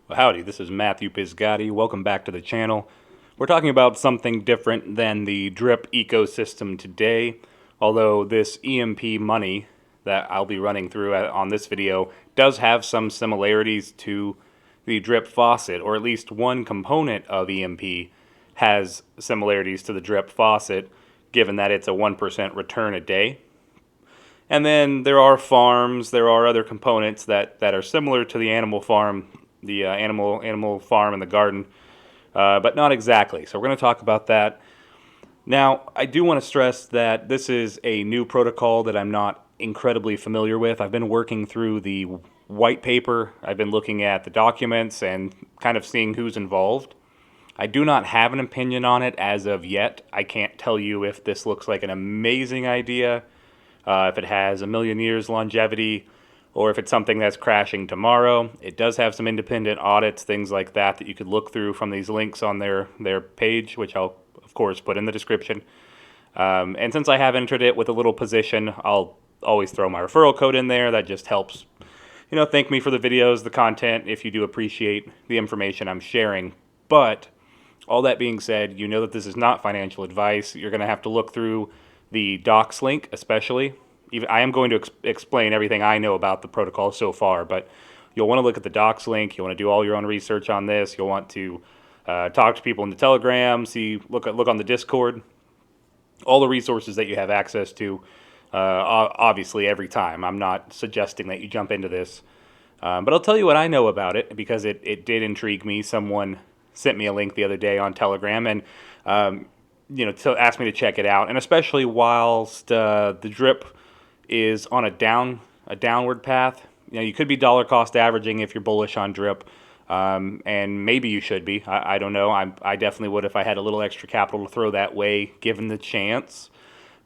Well, howdy, this is Matthew Pizgatti. Welcome back to the channel. We're talking about something different than the DRIP ecosystem today, although this EMP money that I'll be running through on this video does have some similarities to the DRIP faucet, or at least one component of EMP has similarities to the DRIP faucet, given that it's a 1% return a day. And then there are farms, there are other components that are similar to the animal farm, the animal farm in the garden, but not exactly. So we're going to talk about that. Now, I do want to stress that this is a new protocol that I'm not incredibly familiar with. I've been working through the white paper, I've been looking at the documents and kind of seeing who's involved. I do not have an opinion on it as of yet. I can't tell you if this looks like an amazing idea, if it has a million years longevity, or if it's something that's crashing tomorrow. It does have some independent audits, things like that you could look through from these links on their page, which I'll, of course, put in the description. And since I have entered it with a little position, I'll always throw my referral code in there. That just helps, thank me for the videos, the content, if you do appreciate the information I'm sharing. But all that being said, you know that this is not financial advice. You're going to have to look through the docs link, especially. I am going to explain everything I know about the protocol so far, but you'll want to look at the docs link. You'll want to do all your own research on this. You'll want to talk to people in the Telegram, look on the Discord, all the resources that you have access to. Obviously, every time. I'm not suggesting that you jump into this, but I'll tell you what I know about it because it did intrigue me. Someone sent me a link the other day on Telegram and to ask me to check it out, and especially whilst the drip is on a downward path. You could be dollar cost averaging if you're bullish on drip, and maybe you should be. I don't know. I definitely would if I had a little extra capital to throw that way, given the chance.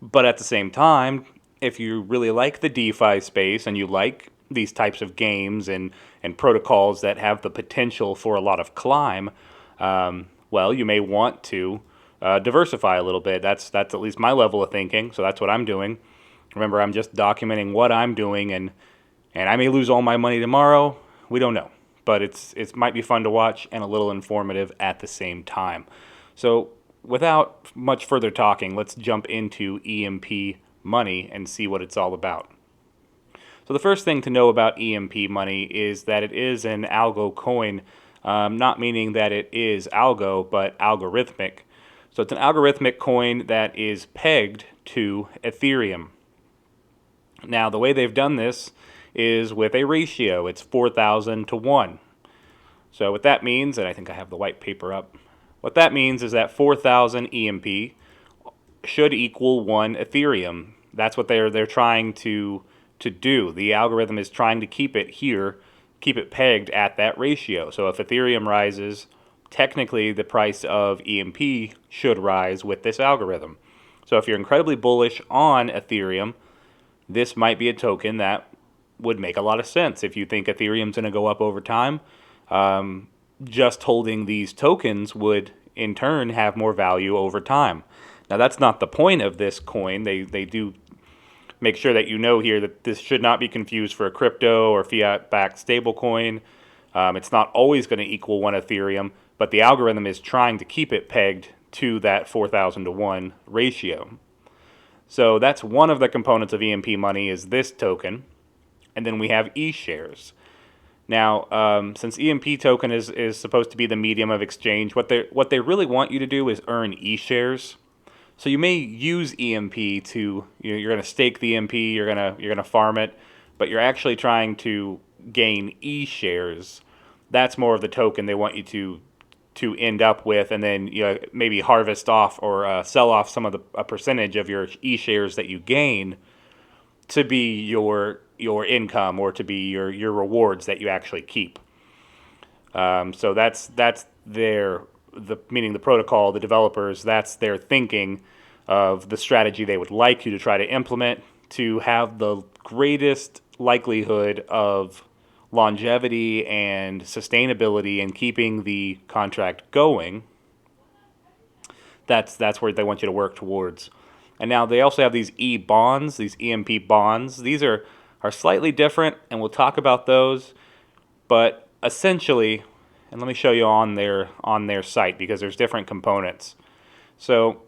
But at the same time, if you really like the DeFi space and you like these types of games and protocols that have the potential for a lot of climb, well, you may want to diversify a little bit. That's at least my level of thinking, so that's what I'm doing. Remember, I'm just documenting what I'm doing, and I may lose all my money tomorrow. We don't know, but it might be fun to watch and a little informative at the same time. So without much further talking, let's jump into EMP money and see what it's all about. So the first thing to know about EMP money is that it is an algo coin, not meaning that it is algo, but algorithmic. So it's an algorithmic coin that is pegged to Ethereum. Now, the way they've done this is with a ratio. It's 4,000 to 1. So what that means, and I think I have the white paper up, what that means is that 4,000 EMP should equal 1 Ethereum. That's what they're trying to do. The algorithm is trying to keep it here, keep it pegged at that ratio. So if Ethereum rises, technically the price of EMP should rise with this algorithm. So if you're incredibly bullish on Ethereum, this might be a token that would make a lot of sense. If you think Ethereum's going to go up over time, just holding these tokens would in turn have more value over time. Now, that's not the point of this coin. They do make sure that you know here that this should not be confused for a crypto or fiat-backed stablecoin. It's not always going to equal 1 Ethereum, but the algorithm is trying to keep it pegged to that 4,000 to 1 ratio. So that's one of the components of EMP money is this token. And then we have E-shares. Now, since EMP token is supposed to be the medium of exchange, what they really want you to do is earn E-shares. So you may use EMP to, you're going to stake the EMP, you're going to farm it, but you're actually trying to gain E-shares. That's more of the token they want you to end up with, and then maybe harvest off or sell off some of a percentage of your E-shares that you gain to be your income or to be your rewards that you actually keep. So that's meaning the protocol, the developers, that's their thinking of the strategy they would like you to try to implement to have the greatest likelihood of longevity and sustainability and keeping the contract going. That's where they want you to work towards. And now they also have these E-bonds, these EMP bonds. These are slightly different, and we'll talk about those. But essentially, and let me show you on their site, because there's different components. So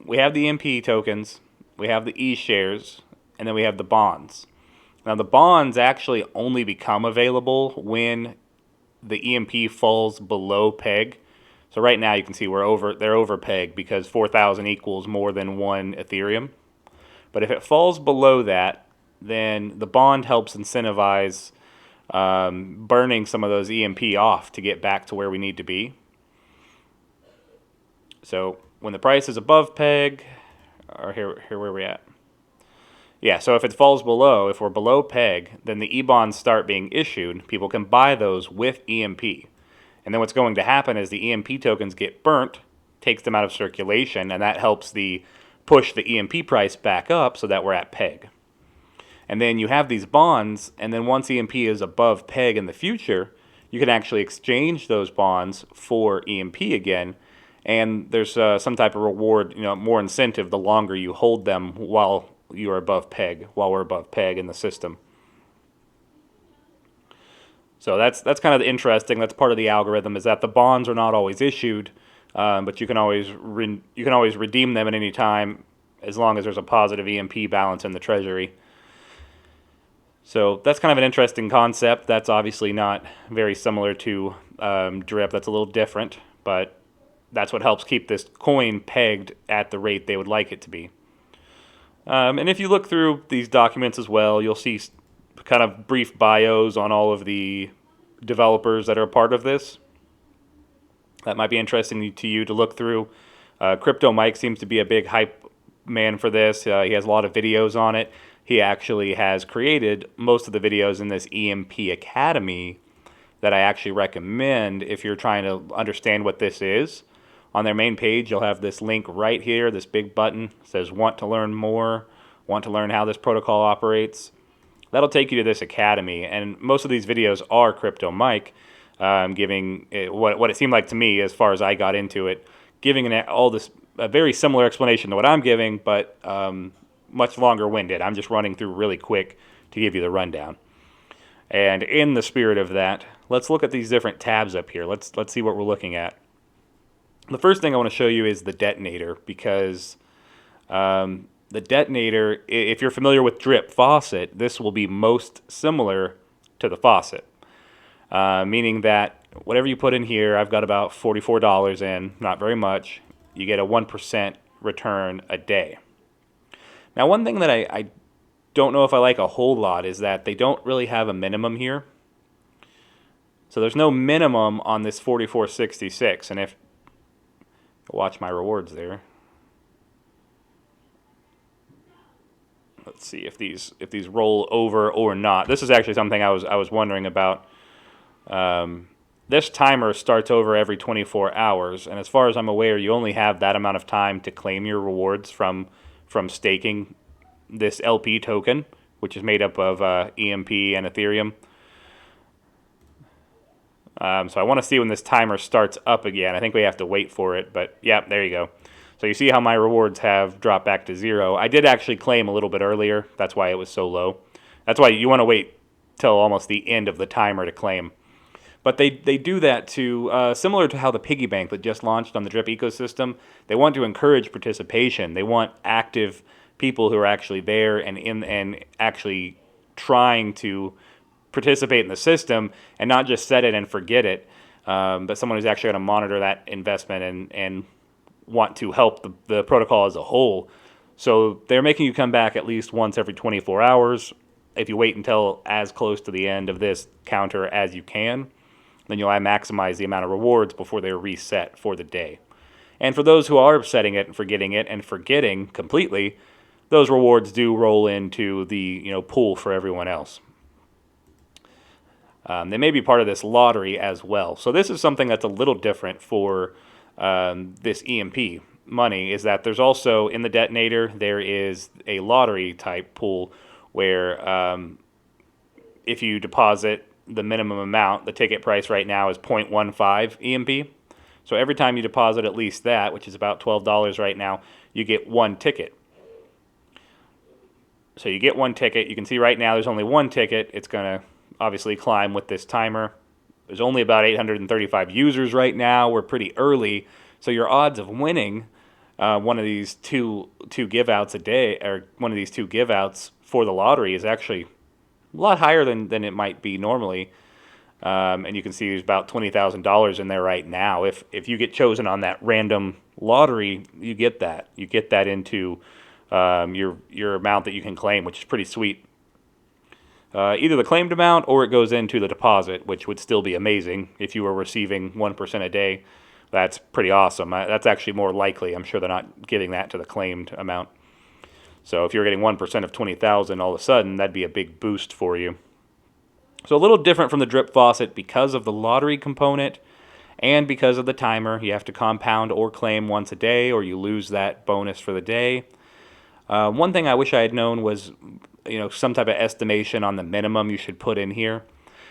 we have the EMP tokens, we have the E-shares, and then we have the bonds. Now the bonds actually only become available when the EMP falls below peg. So right now you can see they're over peg because 4,000 equals more than 1 Ethereum. But if it falls below that, then the bond helps incentivize burning some of those EMP off to get back to where we need to be. So when the price is above peg, or here where we're at. Yeah, so if it falls below, if we're below peg, then the E-bonds start being issued. People can buy those with EMP. And then what's going to happen is the EMP tokens get burnt, takes them out of circulation, and that helps push the EMP price back up so that we're at peg. And then you have these bonds, and then once EMP is above peg in the future, you can actually exchange those bonds for EMP again, and there's some type of reward, more incentive the longer you hold them while we're above peg in the system. So that's kind of interesting. That's part of the algorithm, is that the bonds are not always issued, but you can always redeem them at any time as long as there's a positive EMP balance in the treasury. So that's kind of an interesting concept. That's obviously not very similar to DRIP. That's a little different, but that's what helps keep this coin pegged at the rate they would like it to be. And if you look through these documents as well, you'll see kind of brief bios on all of the developers that are a part of this. That might be interesting to you to look through. Crypto Mike seems to be a big hype man for this. He has a lot of videos on it. He actually has created most of the videos in this EMP Academy that I actually recommend if you're trying to understand what this is. On their main page, you'll have this link right here, this big button. It says, want to learn more, want to learn how this protocol operates. That'll take you to this academy, and most of these videos are Crypto Mike, giving what it seemed like to me as far as I got into it, giving a very similar explanation to what I'm giving, but much longer winded. I'm just running through really quick to give you the rundown. And in the spirit of that, let's look at these different tabs up here. Let's see what we're looking at. The first thing I want to show you is the Detonator, because the Detonator, if you're familiar with DRIP Faucet, this will be most similar to the Faucet, meaning that whatever you put in here, I've got about $44 in, not very much. You get a 1% return a day. Now, one thing that I don't know if I like a whole lot is that they don't really have a minimum here. So there's no minimum on this 44.66, and if watch my rewards there. Let's see if these roll over or not. This is actually something I was wondering about. This timer starts over every 24 hours, and as far as I'm aware, you only have that amount of time to claim your rewards from staking this LP token, which is made up of EMP and Ethereum. So I want to see when this timer starts up again. I think we have to wait for it, but yeah, there you go. So you see how my rewards have dropped back to 0. I did actually claim a little bit earlier. That's why it was so low. That's why you want to wait till almost the end of the timer to claim. But they do that to, similar to how the Piggy Bank that just launched on the DRIP ecosystem, they want to encourage participation. They want active people who are actually there and actually trying to participate in the system and not just set it and forget it, but someone who's actually going to monitor that investment and want to help the protocol as a whole. So they're making you come back at least once every 24 hours. If you wait until as close to the end of this counter as you can, then you'll maximize the amount of rewards before they're reset for the day. And for those who are setting it and forgetting completely, those rewards do roll into the pool for everyone else. They may be part of this lottery as well. So this is something that's a little different for this EMP money, is that there's also, in the Detonator, there is a lottery type pool where if you deposit the minimum amount, the ticket price right now is 0.15 EMP. So every time you deposit at least that, which is about $12 right now, you get one ticket. So you get one ticket. You can see right now there's only one ticket. It's going to obviously climb with this timer. There's only about 835 users right now. We're pretty early, so your odds of winning one of these two give outs a day, or one of these two give outs for the lottery, is actually a lot higher than it might be normally. And you can see there's about $20,000 in there right now. If you get chosen on that random lottery, you get that. You get that into your amount that you can claim, which is pretty sweet. Either the claimed amount or it goes into the deposit, which would still be amazing if you were receiving 1% a day. That's pretty awesome. That's actually more likely. I'm sure they're not giving that to the claimed amount. So if you're getting 1% of 20,000 all of a sudden, that'd be a big boost for you. So a little different from the drip faucet because of the lottery component and because of the timer. You have to compound or claim once a day, or you lose that bonus for the day. One thing I wish I had known was, some type of estimation on the minimum you should put in here,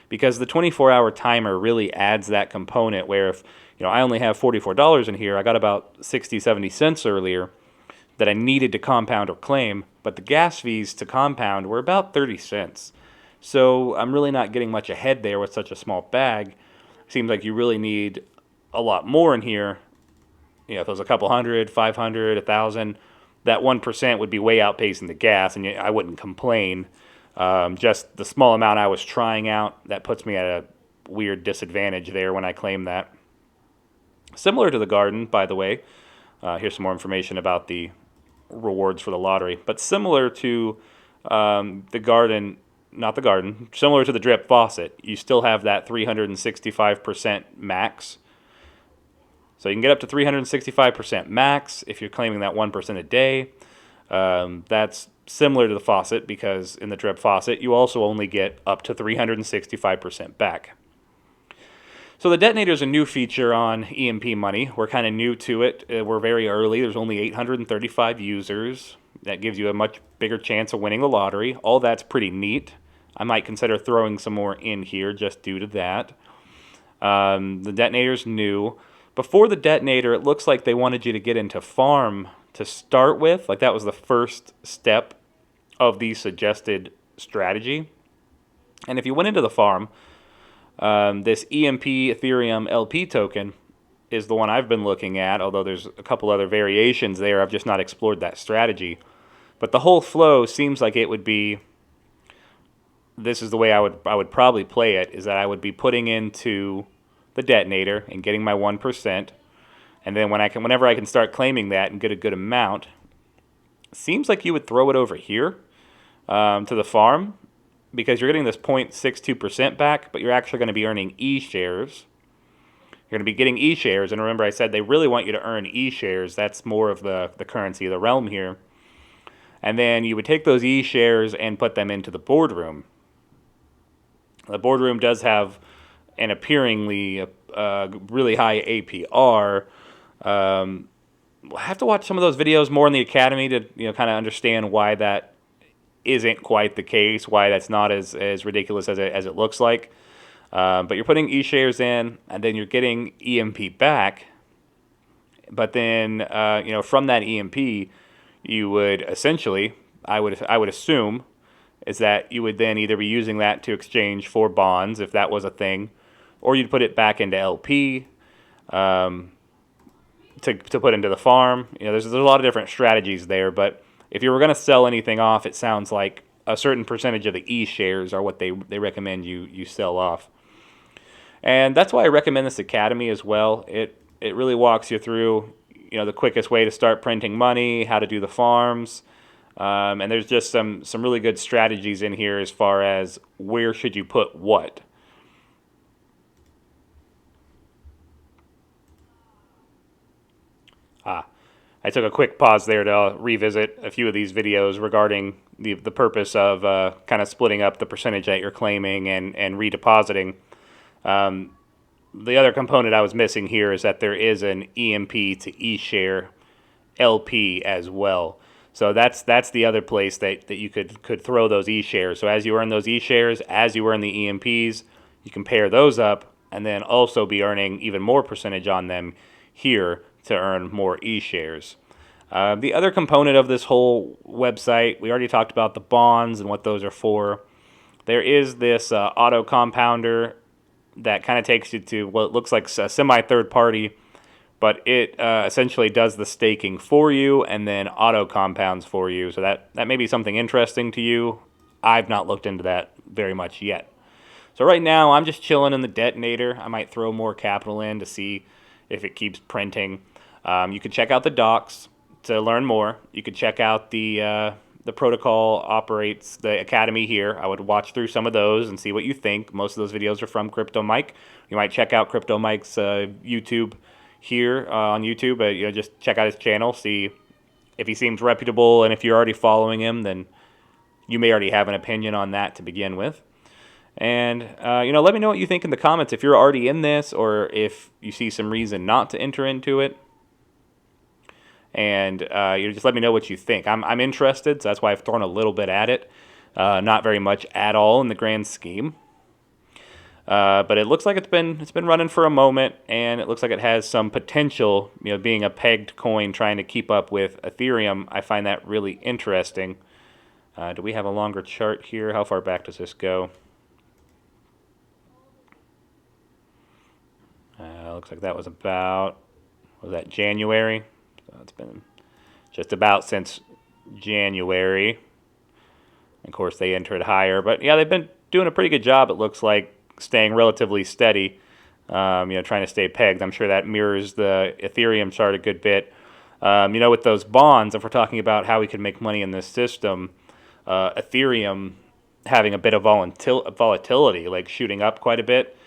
because the 24-hour timer really adds that component where if I only have $44 in here, I got about 60-70 cents earlier that I needed to compound or claim, but the gas fees to compound were about 30 cents. So I'm really not getting much ahead there with such a small bag. Seems like you really need a lot more in here. If it was a couple hundred, 500, 1,000, that 1% would be way outpacing the gas, and I wouldn't complain. Just the small amount I was trying out, that puts me at a weird disadvantage there when I claim that. Similar to the garden, by the way. Here's some more information about the rewards for the lottery. But similar to the garden, not the garden, similar to the drip faucet, you still have that 365% max. So you can get up to 365% max if you're claiming that 1% a day. That's similar to the faucet because in the drip faucet, you also only get up to 365% back. So the Detonator is a new feature on EMP Money. We're kind of new to it. We're very early. There's only 835 users. That gives you a much bigger chance of winning the lottery. All that's pretty neat. I might consider throwing some more in here just due to that. The Detonator's new. Before the Detonator, it looks like they wanted you to get into farm to start with. Like that was the first step of the suggested strategy. And if you went into the farm, this EMP Ethereum LP token is the one I've been looking at, although there's a couple other variations there. I've just not explored that strategy. But the whole flow seems like it would be, this is the way I would probably play it, is that I would be putting into the Detonator and getting my 1%. And then whenever I can start claiming that and get a good amount, seems like you would throw it over here to the farm, because you're getting this 0.62% back, but you're actually going to be earning E-shares. You're going to be getting E-shares, and remember I said they really want you to earn E-shares. That's more of the currency of the realm here. And then you would take those E-shares and put them into the boardroom. The boardroom does have an appearingly really high APR. We'll have to watch some of those videos more in the academy to kind of understand why that isn't quite the case, why that's not as ridiculous as it looks like. But you're putting E-shares in, and then you're getting EMP back. But then, from that EMP, you would essentially, I would assume, is that you would then either be using that to exchange for bonds, if that was a thing, or you'd put it back into LP to put into the farm. There's a lot of different strategies there, but if you were going to sell anything off, it sounds like a certain percentage of the E-shares are what they recommend you sell off. And that's why I recommend this academy as well. It really walks you through the quickest way to start printing money, how to do the farms, and there's just some really good strategies in here as far as where should you put what. I took a quick pause there to revisit a few of these videos regarding the purpose of kind of splitting up the percentage that you're claiming and redepositing. The other component I was missing here is that there is an EMP to E-share LP as well. So that's the other place that you could throw those E-shares. So as you earn those E-shares, as you earn the EMPs, you can pair those up and then also be earning even more percentage on them here to earn more E-shares. The other component of this whole website, we already talked about the bonds and what those are for. There is this auto compounder that kind of takes you to what looks like a semi-third party, but it essentially does the staking for you and then auto compounds for you. So that may be something interesting to you. I've not looked into that very much yet. So right now I'm just chilling in the Detonator. I might throw more capital in to see if it keeps printing. You can check out the docs to learn more. You could check out the protocol operates, the academy here. I would watch through some of those and see what you think. Most of those videos are from Crypto Mike. You might check out Crypto Mike's YouTube here on YouTube. Just check out his channel, see if he seems reputable, and if you're already following him, then you may already have an opinion on that to begin with. And let me know what you think in the comments if you're already in this or if you see some reason not to enter into it. And just let me know what you think. I'm interested, so that's why I've thrown a little bit at it. Not very much at all in the grand scheme. But it looks like it's been running for a moment, and it looks like it has some potential. Being a pegged coin, trying to keep up with Ethereum, I find that really interesting. Do we have a longer chart here? How far back does this go? Looks like that was that January? So it's been just about since January. Of course, they entered higher, but yeah, they've been doing a pretty good job. It looks like staying relatively steady. Trying to stay pegged. I'm sure that mirrors the Ethereum chart a good bit. With those bonds, if we're talking about how we can make money in this system, Ethereum having a bit of volatility, like shooting up quite a bit,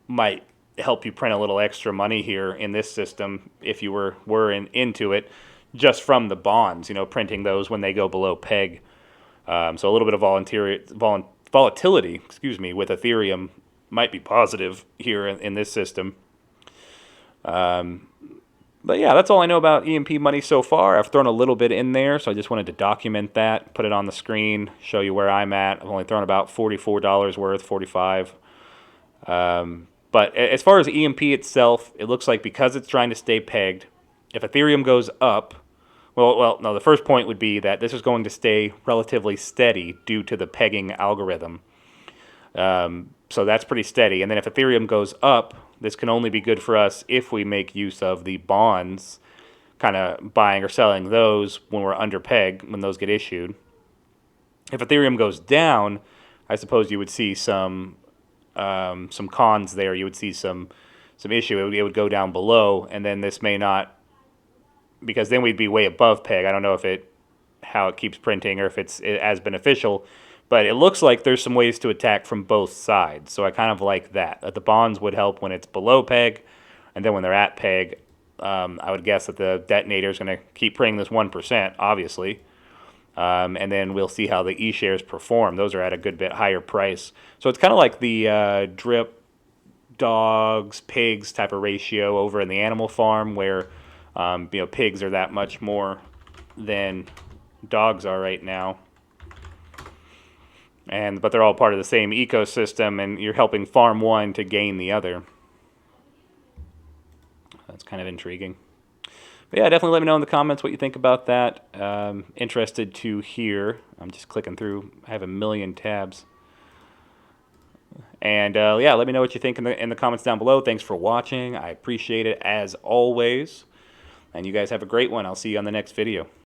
might help you print a little extra money here in this system if you were into it, just from the bonds, printing those when they go below peg. So a little bit of volatility, with Ethereum might be positive here in this system. But yeah, that's all I know about EMP money so far. I've thrown a little bit in there, so I just wanted to document that, put it on the screen, show you where I'm at. I've only thrown about $44 worth, $45. But as far as EMP itself, it looks like because it's trying to stay pegged, if Ethereum goes up, no, the first point would be that this is going to stay relatively steady due to the pegging algorithm. So that's pretty steady. And then if Ethereum goes up, this can only be good for us if we make use of the bonds, kind of buying or selling those when we're under peg, when those get issued. If Ethereum goes down, I suppose you would see some cons there. You would see some issue. It would go down below, and then this may not, because then we'd be way above peg. I don't know how it keeps printing or if it's as beneficial, but it looks like there's some ways to attack from both sides. So I kind of like that the bonds would help when it's below peg, and then when they're at peg, I would guess that the Detonator is going to keep printing this 1%, obviously. And then we'll see how the E-shares perform. Those are at a good bit higher price. So it's kind of like the DRIP dogs, pigs type of ratio over in the animal farm where pigs are that much more than dogs are right now. But they're all part of the same ecosystem, and you're helping farm one to gain the other. That's kind of intriguing. But yeah, definitely let me know in the comments what you think about that. Interested to hear. I'm just clicking through. I have a million tabs. And yeah, let me know what you think in the comments down below. Thanks for watching. I appreciate it as always. And you guys have a great one. I'll see you on the next video.